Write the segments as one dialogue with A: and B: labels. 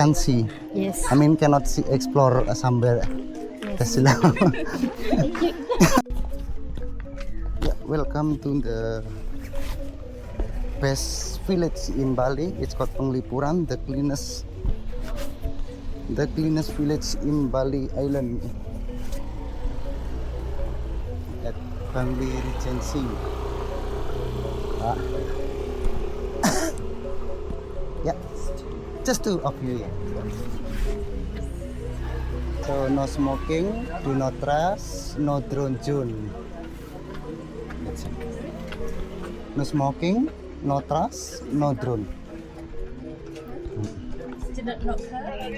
A: Can see.
B: Yes.
A: I mean, cannot see, explore somewhere.
B: Yes.
A: Yeah, welcome to the best village in Bali. It's called Penglipuran, the cleanest village in Bali Island at Bangli Regency. Ah. Yeah, just two of you. Yeah. So no smoking, do not rush, no drone zone. That's it. No smoking, no trash, no drone.
B: Did that not hurt?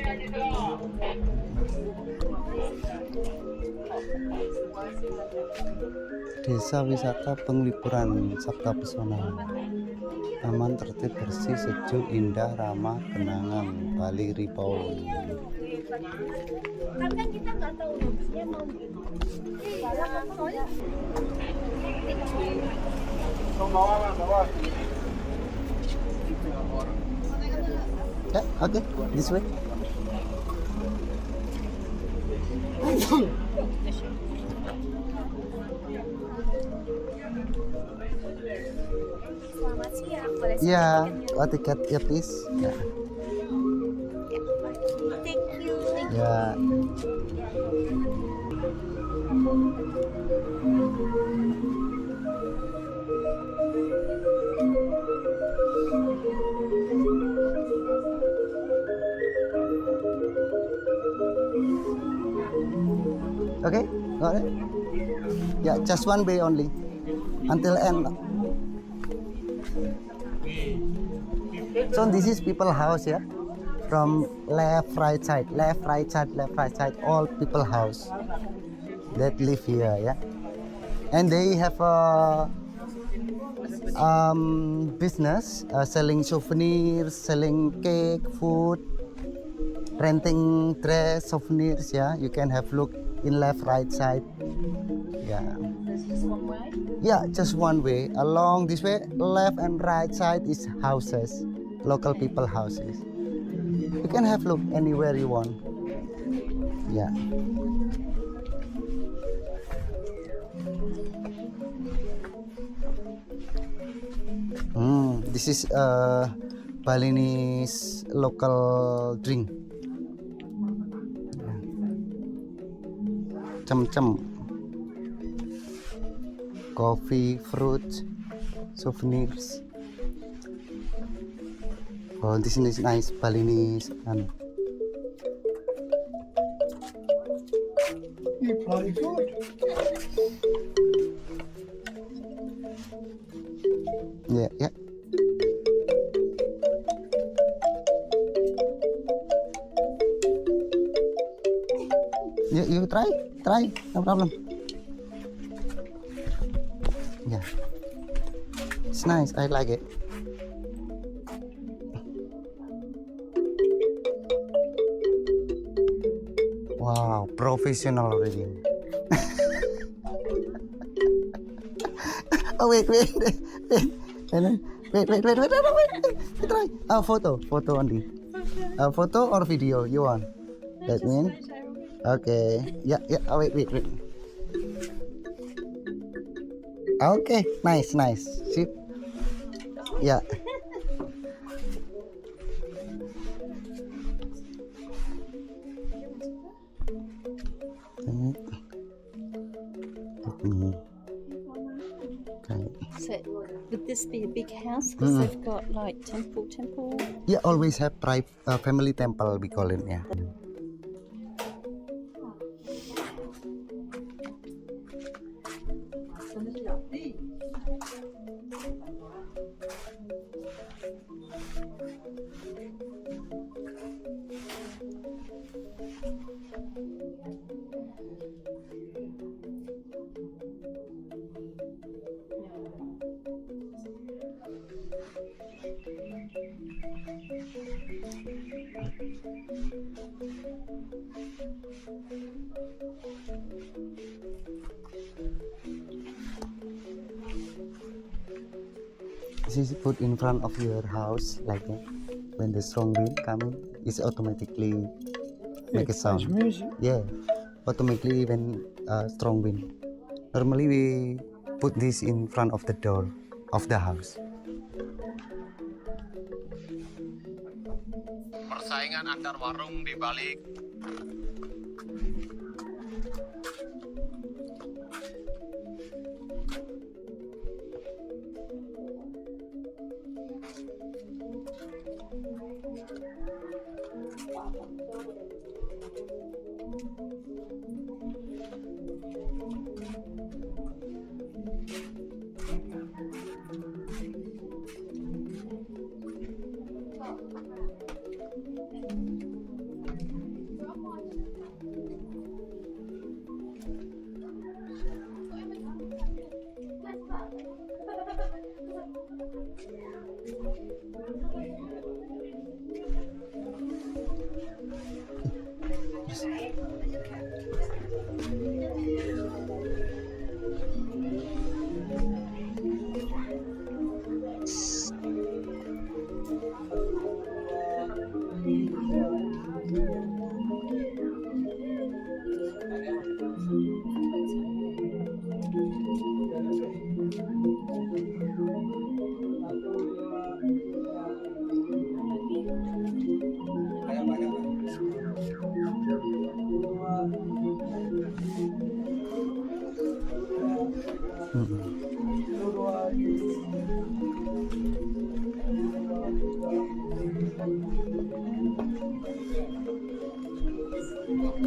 A: Desa wisata Penglipuran, Sabta Pesona. Aman, tertib, bersih, sejuk, indah, ramah, kenangan, Bali Rebound.
B: Kan kita nggak tahu dia mau
A: Yeah, okay, this way.
B: Selamat siang, boleh
A: Yeah, tiket, ya please. Yeah.
B: Thank you.
A: Yeah. Okay, got it. Yeah, just one way only until end. So this is people house, yeah. From left, right side, all people house that live here, yeah. And they have a business selling souvenirs, selling cake, food, renting dress, souvenirs. Yeah, you can have look in left, right side. Yeah.
B: There's just one way.
A: Yeah, just one way. Along this way, left and right side is houses, local people houses. You can have look anywhere you want. Yeah. This is a Balinese local drink. Cem-cem. Coffee, fruit, souvenirs. Oh, this is nice Balinese and
C: You play good.
A: yeah, yeah. You try, no problem. Yeah, it's nice. I like it. Wow, professional already. Oh wait. Wait. Try. Photo only. Photo or video you want? That mean? Okay. Yeah. Oh, wait. Okay, nice. Sip. Yeah. Okay.
B: So would this be a big house? Because they've got like temple.
A: Yeah, always have private family temple, we call it. Yeah. This is put in front of your house like that. When the strong wind coming, It's automatically make a
C: It's
A: sound.
C: music.
A: Yeah, automatically when strong wind. Normally we put this in front of the door of the house.
D: Persaingan antar warung di balik.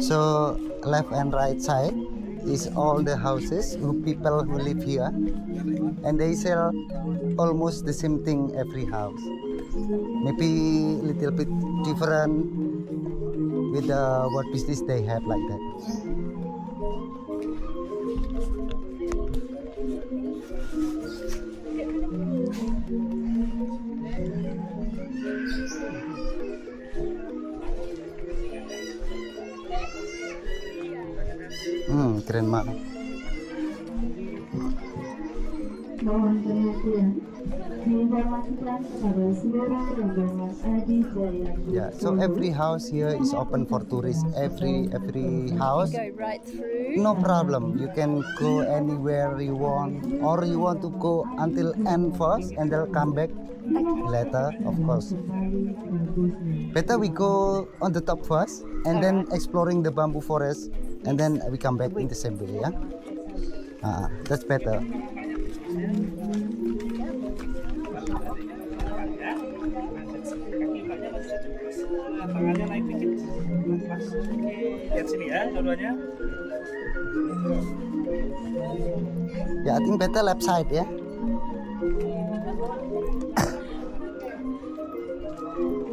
A: So left and right side is all the houses who people who live here, and they sell almost the same thing every house. Maybe little bit different with what business they have like that. Keren banget.
E: Mohon perhatian, diinformasikan kepada seluruh rombongan Adi Jaya.
A: Yeah, so every house here is open for tourists. Every house,
B: Go right through.
A: no problem. You can go anywhere you want, or you want to go until end first and then come back later, of course. Better we go on the top first and then exploring the bamboo forest, and then we come back in the same way. Yeah, that's better.
C: Tangannya naik dikit. Pas. Lihat sini ya, dua-duanya.
A: Yeah, I think better left side. Yeah.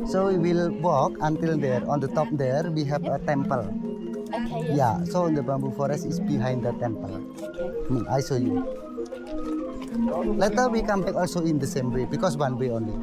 A: So we will walk until there. On the top there, we have a temple.
B: Okay.
A: Yeah, so the bamboo forest is behind the temple.
B: Okay.
A: I show you. Later we come back also in the same way because one way only.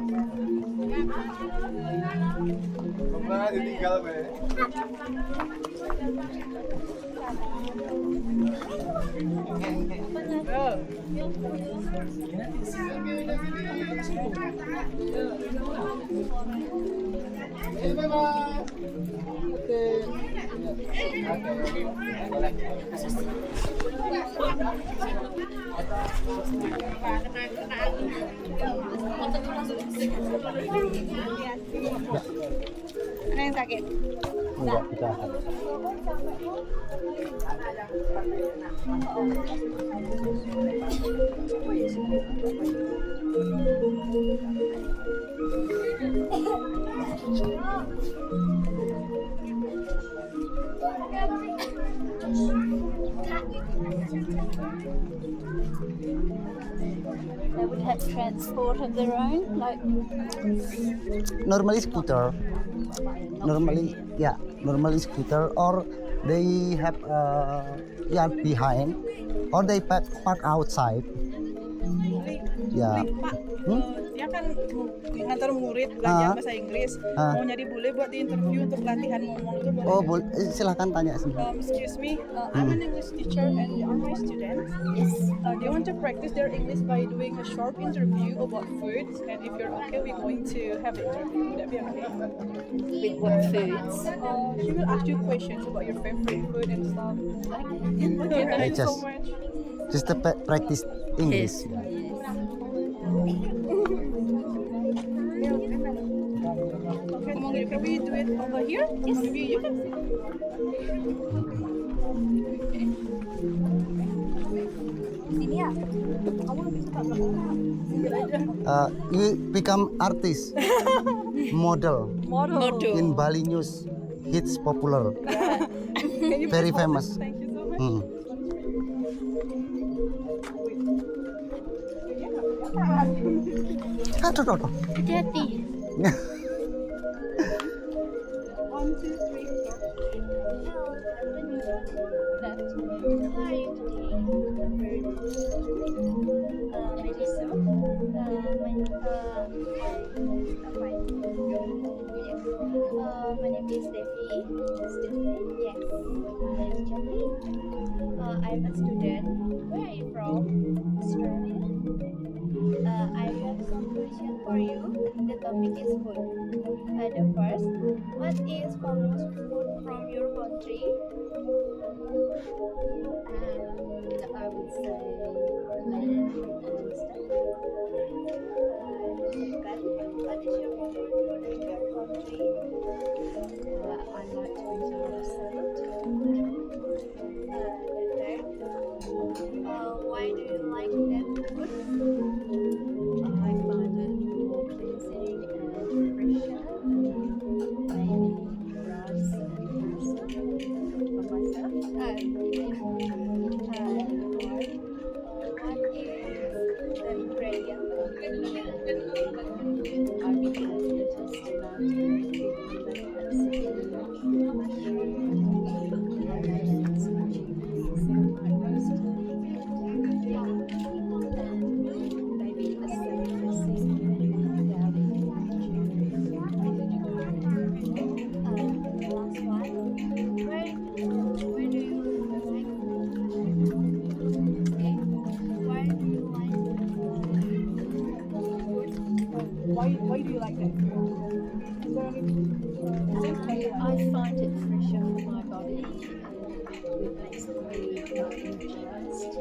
B: Mana yang sakit?
A: Enggak, kita
B: They would have transport of their own, like
A: normally scooter. Normally scooter, or they have yard behind, or they park outside. Yeah.
C: kan ngantar murid belajar
A: Ah.
C: bahasa Inggris.
A: Ah.
C: Mau nyari bule buat di interview untuk latihan ngomong itu boleh?
A: Oh, silahkan tanya sini.
C: Excuse me, I'm an English teacher and you are my student.
B: Yes.
C: They want to practice their English by doing a short interview about food, and if you're okay, we're going to have an interview. Would that be okay?
B: With what foods?
C: She will ask you questions about your favorite food and stuff. Okay, thank you so
A: Just-
C: much.
A: Just to practice English.
B: Yes.
C: Okay, come on, can we do it over here? Yes. Maybe you can.
B: Sini ya.
A: You become artist, model
C: Model.
A: in Bali News. Hits popular,
C: Can you
A: very
C: please hold
A: famous.
C: it? Thank you so much.
A: Hmm. Aduh, aduh, aduh.
B: Hati-hati.
C: 1, 2, 3, go.
F: My name is Devi. Yes. My name is Jenny. I'm a student. Where are you from? Australia. I have some question for you. The topic is food. The first, what is famous food from your country?
B: I would say lemon and stuff.
F: Second, what is your favorite food in your country?
B: I like to enjoy salad.
F: The third, why do you like that food?
B: I find it more pleasing and refreshing. Maybe rice and pasta for myself.
F: What is the ingredient?
B: I really just
F: Last one, where do you like? Why do you like food?
C: Why do you like that? Is there any
B: I find it fresher for my body and it makes me not energized.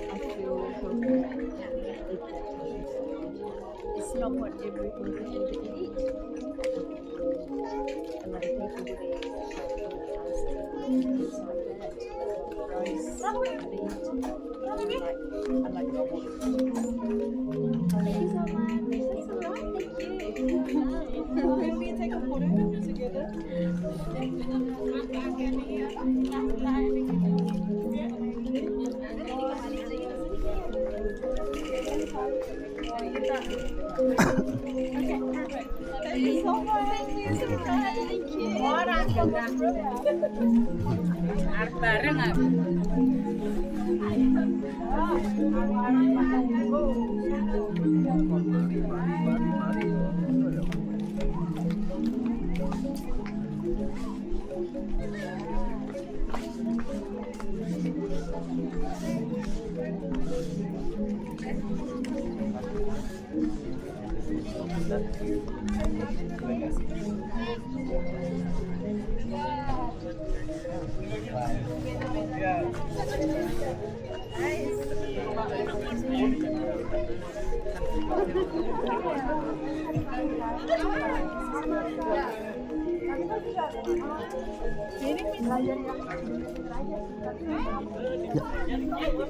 B: I feel healthy and it's not what everyone can eat. A lot of people would eat pasta, things like that, rice, meat. I like the water.
F: Thank you so much. That's alright. Thank you.
C: Can we take a photo together? Thank you so much. Thank you.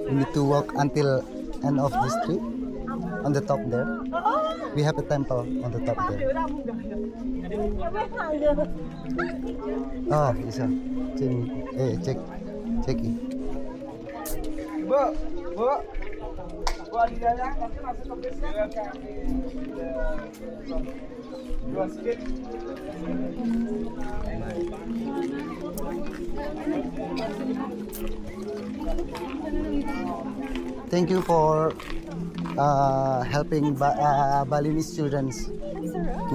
A: We need to walk until end of the street. On the top there, we have a temple on the top there. Oh, bisa. Cek.
C: Bu, adilanya nanti masuk ke bisnya. Dua sedikit.
A: Thank you for helping Balinese students.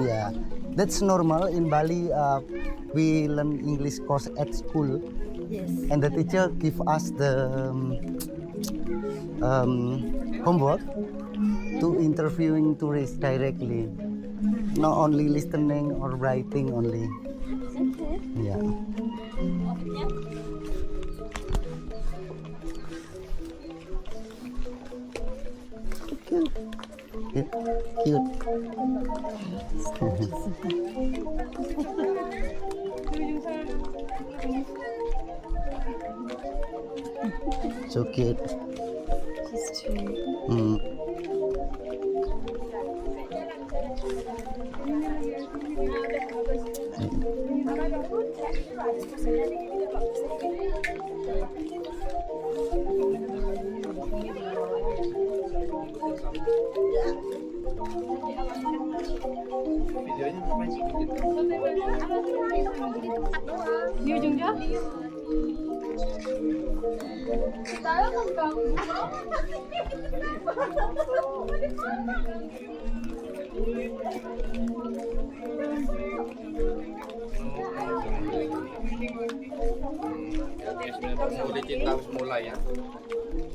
A: Yeah, that's normal in Bali. We learn English course at school,
B: Yes.
A: and the teacher give us the homework to interviewing tourists directly, not only listening or writing only. Yeah. Cute. Cute. So cute.
B: She's two.
A: Mm.
C: Di ujung jauh.
D: Mulai cinta harus mulai ya.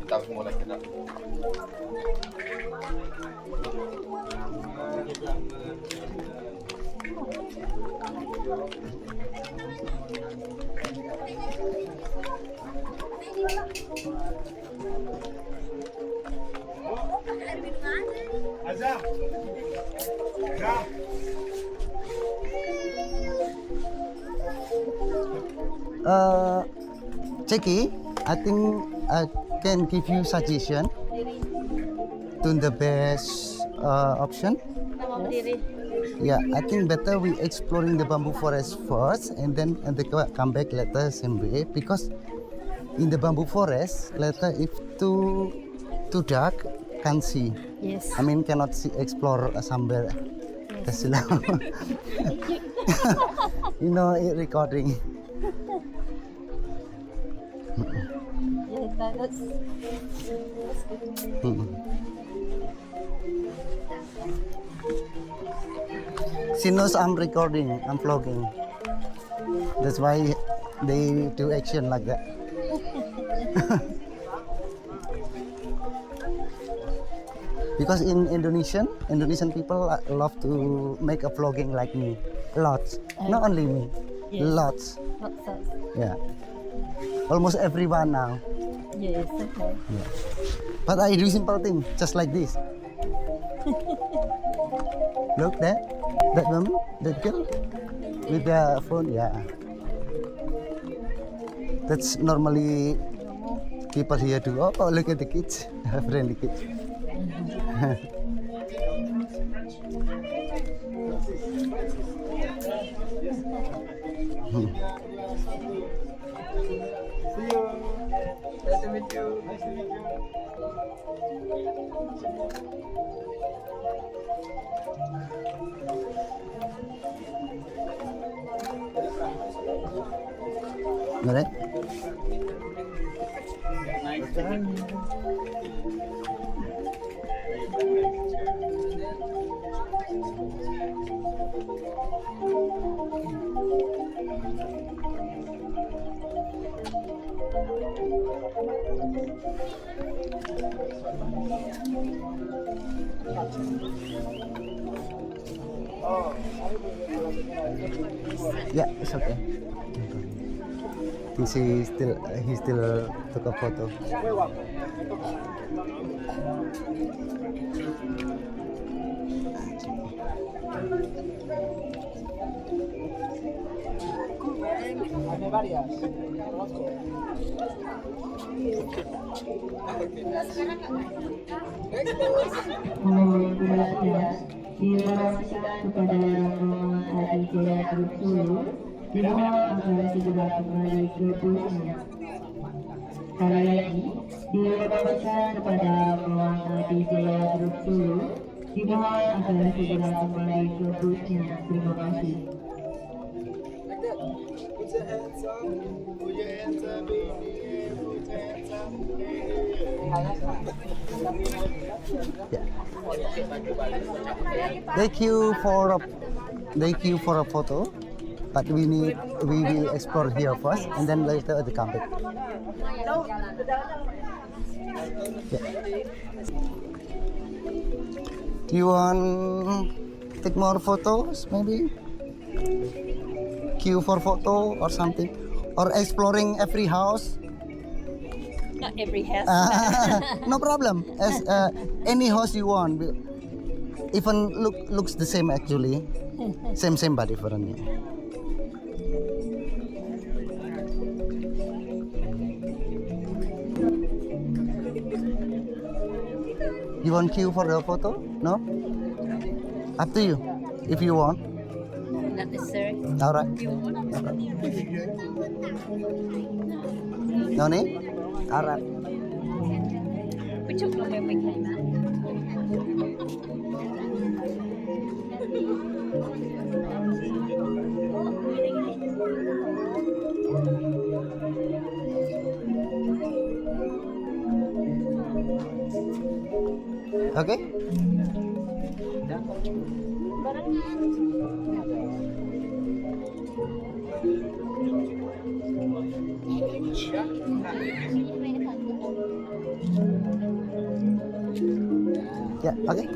D: Kita harus mulai kita.
A: Jackie, I think I can give you suggestion to the best option. Yeah, I think better we exploring the bamboo forest first, and then come back later same way, because in the bamboo forest later if too dark can't see.
B: Yes.
A: I mean cannot see explore somewhere. Yes. You know it recording.
B: Yeah, that's good.
A: She knows I'm recording, I'm vlogging. That's why they do action like that. Because in Indonesian people love to make a vlogging like me. Lots. Not only me.
B: Yes.
A: Lots.
B: Lots of.
A: Yeah. Almost everyone now.
B: Yes, okay.
A: Yeah. But I do simple thing, just like this. Look there, that woman, that girl, with the phone, yeah. That's normally people here do. Oh, look at the kids, friendly kids.
D: Nice to meet you. Nice to meet you.
A: Alright. Yeah, it's okay. I think he still took a photo.
E: Diinformasikan kepada rombongan Adi Jaya Grup Solo dimohon agar segera kembali ke busnya. Sekali lagi, diinformasikan kepada rombongan Adi Jaya Grup Solo dimohon agar segera kembali ke busnya. Terima kasih.
D: Put your hands up. Put your hands up. Put your hands up.
A: Yeah. They queue for a photo, but we will explore here first, and then later they come back. Yeah. You want take more photos, maybe? Queue for photo or something, or exploring every house.
B: Not every house.
A: No problem. As any house you want, even looks the same actually, same but different. Yeah. You want queue for the photo? No? Up to you. If you want.
B: Not necessary.
A: All right. No need? All right.
B: We took one when we came out.
A: Okay? Yeah, okay.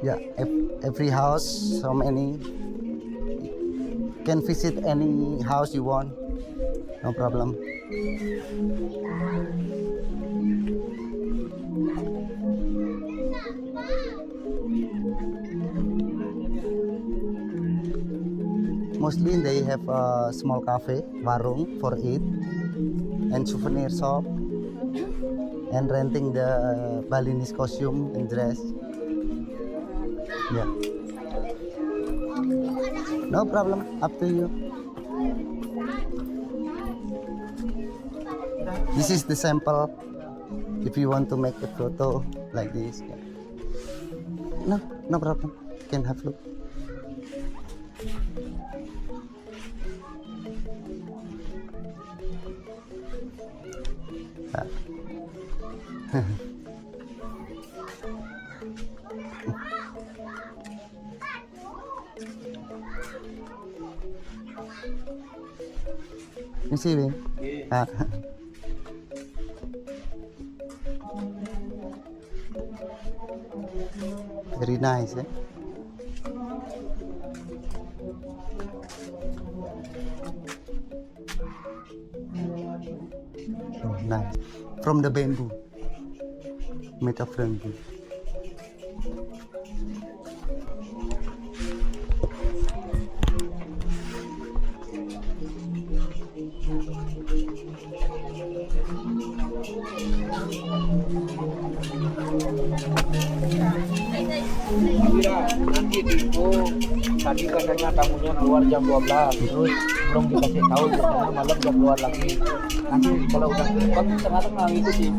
A: Yeah, every house, so many. Can visit any house you want, no problem. Mostly they have a small cafe, warung for eat, and souvenir shop, and renting the Balinese costume and dress. Yeah. No problem, up to you. This is the sample. If you want to make a photo like this, yeah. No problem. Can have a look. You see me? Yeah. Very nice, eh? Oh, nice. From the bamboo. Made of bamboo.
G: Nanti itu tadi katanya tamunya keluar jam 12, terus belum dikasih tahu biasanya malam dia keluar lagi. Nanti kalau udah kan tengah-tengah itu sih.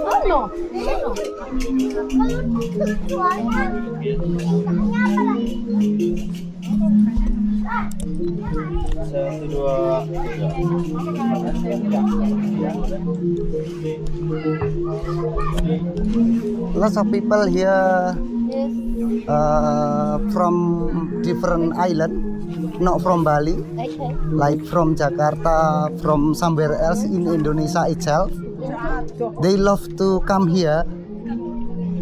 F: Oh no.
G: Satu dua
A: Lots of people here from different island, not from Bali, like from Jakarta, from somewhere else in Indonesia itself. They love to come here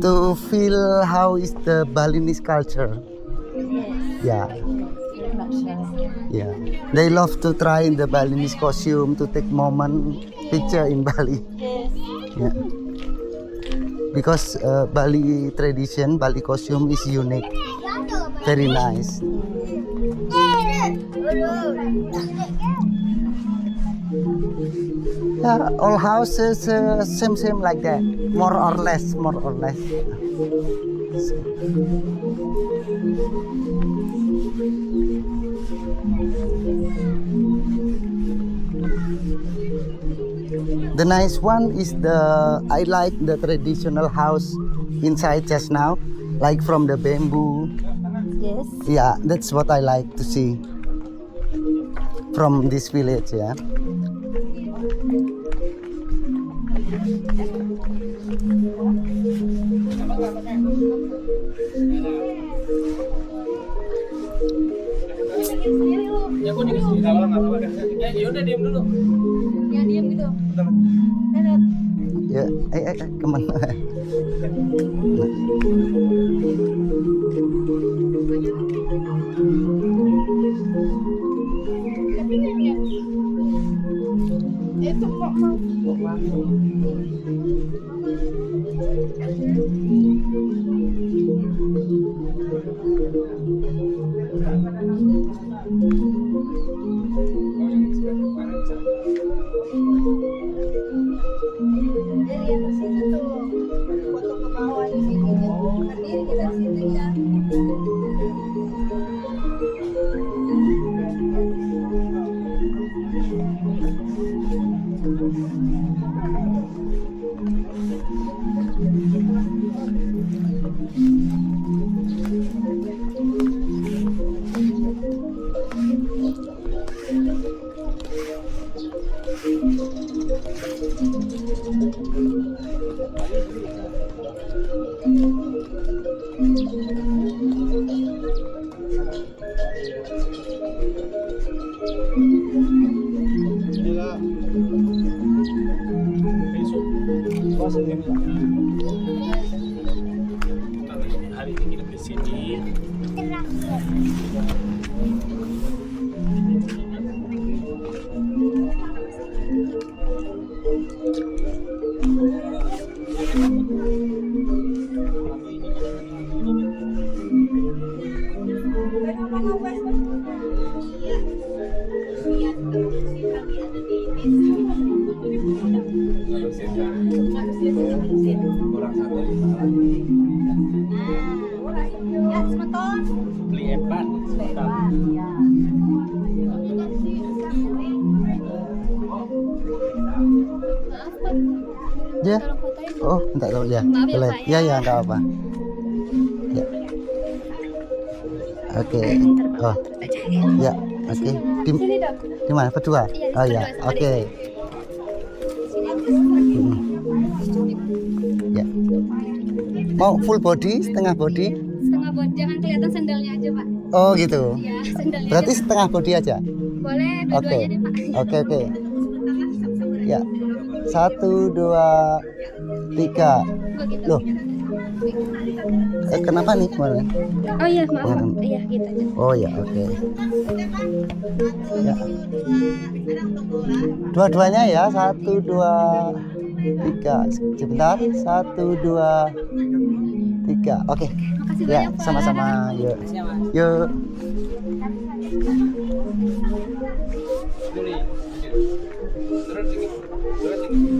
A: to feel how is the Balinese culture. Yeah. Yeah, they love to try in the Balinese costume, to take moment picture in Bali. Yeah. Because Bali tradition, Bali costume is unique, very nice. Yeah, all houses same like that, more or less. The nice one is I like the traditional house inside just now, like from the bamboo.
F: Yes.
A: Yeah, that's what I like to see from this village. Yeah.
G: Ya aku dikasih nggak apa-apa. Ya udah diam dulu.
F: Ya diam gitu.
A: Ya, kemana?
C: Itu kok
F: Dari atas situ tuh. Foto ke bawah di sini. Berdiri kita di situ ya.
G: Hari ini kita di sini.
F: Ya, semeton.
G: Beli epan.
F: Ya.
A: Ya. Oh, enggak tahu ya.
F: Maaf ya,
A: Boleh.
F: Pak,
A: Ya,
F: ya.
A: ya, enggak apa. Ya. Oke. Oh. Ya, oke.
F: Sini dong.
A: Di mana? Berdua?
F: Iya,
A: Oh ya.
F: berdua sama
A: Oke.
F: Sini.
A: Ya. Mau full body, setengah body?
F: Setengah bot, jangan kelihatan sandalnya aja, Pak.
A: Oh, gitu.
F: Iya, sandalnya.
A: Berarti
F: aja.
A: setengah body aja.
F: Boleh
A: Oke.
F: dua-duanya deh, Pak.
A: Oke, oke. Ya. 1 2 3.
F: Oh, gitu.
A: Loh. Kenapa nih kemarin?
F: Oh iya, maaf, Pak.
A: Hmm.
F: Iya, gitu aja.
A: Oh ya, oke. Ya. Dua-duanya ya, 1 2 3. Sebentar, 1 2 3. Oke.
F: Makasih
A: Ya,
F: banyak, Pak.
A: sama-sama. Yuk. Yuk.
D: Juli. Terus ini. Terus ini.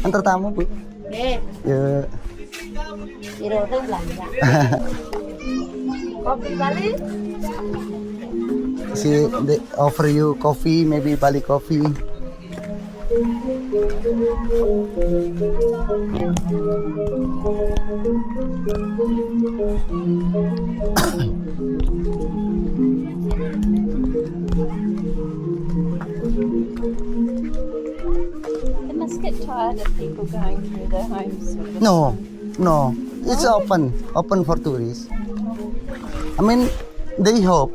A: Antar tamu, Bu. Yuk.
F: Biro tuh belanja. Kopi Bali?
A: See, they offer you coffee, maybe Bali coffee.
B: They must get tired of people going through their homes. With the
A: No, no, it's open for tourists. I mean, they hope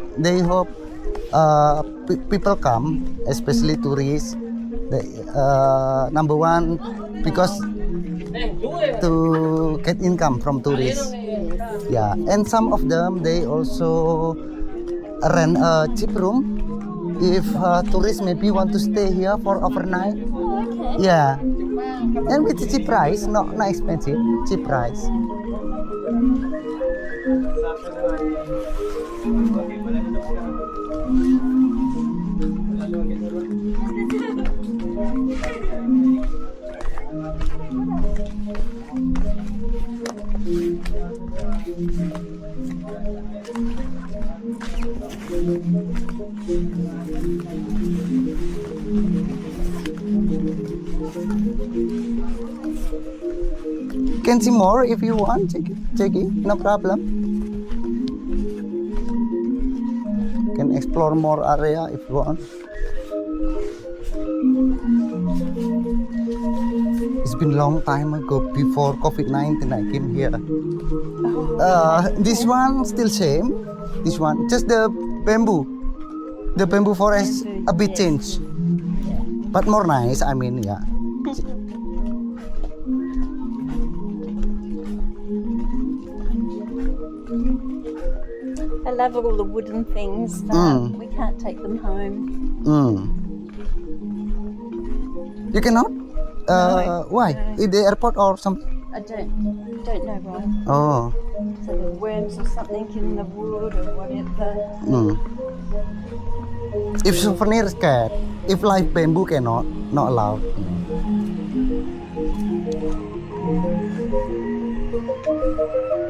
A: people come, especially tourists. Number one, because to get income from tourists. Yeah, and some of them they also rent a cheap room if tourists maybe want to stay here for overnight.
B: Oh, okay.
A: Yeah, and with cheap price, not expensive, cheap price. Can see more if you want, Jackie, no problem. Can explore more area if you want. It's been long time ago, before COVID-19 I came here. This one still same. This one, just the bamboo forest a bit changed, but more nice. I mean, yeah.
B: I love all the wooden things, but we can't take them home.
A: You cannot?
B: No,
A: Why?
B: no.
A: In the airport or something?
B: I don't know why.
A: Oh.
B: So the worms or something in the wood or whatever.
A: If souvenirs can, if live bamboo cannot, not allowed.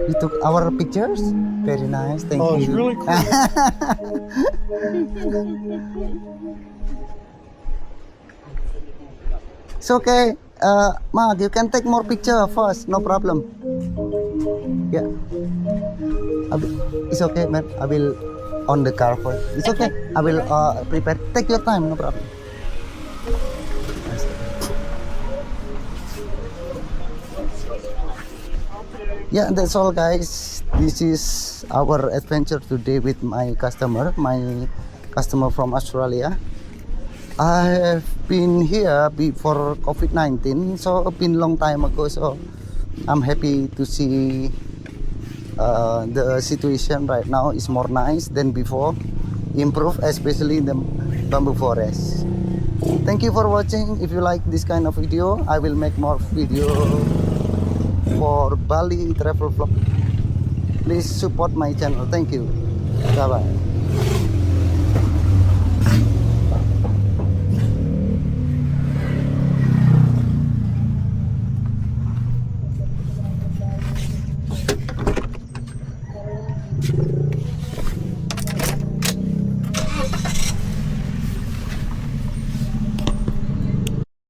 A: You took our pictures? Very nice, thank you.
G: Oh, it's really cool.
A: It's okay. Mark, you can take more picture first, no problem. Yeah. It's okay, man. I will on the car first. It's okay. I will prepare. Take your time, no problem. Yeah, that's all, guys. This is our adventure today with my customer from Australia. I've been here before COVID-19, so it's been long time ago. So I'm happy to see the situation right now is more nice than before, improved, especially in the bamboo forest. Thank you for watching. If you like this kind of video, I will make more video for Bali travel vlog. Please support my channel. Thank you. Bye bye.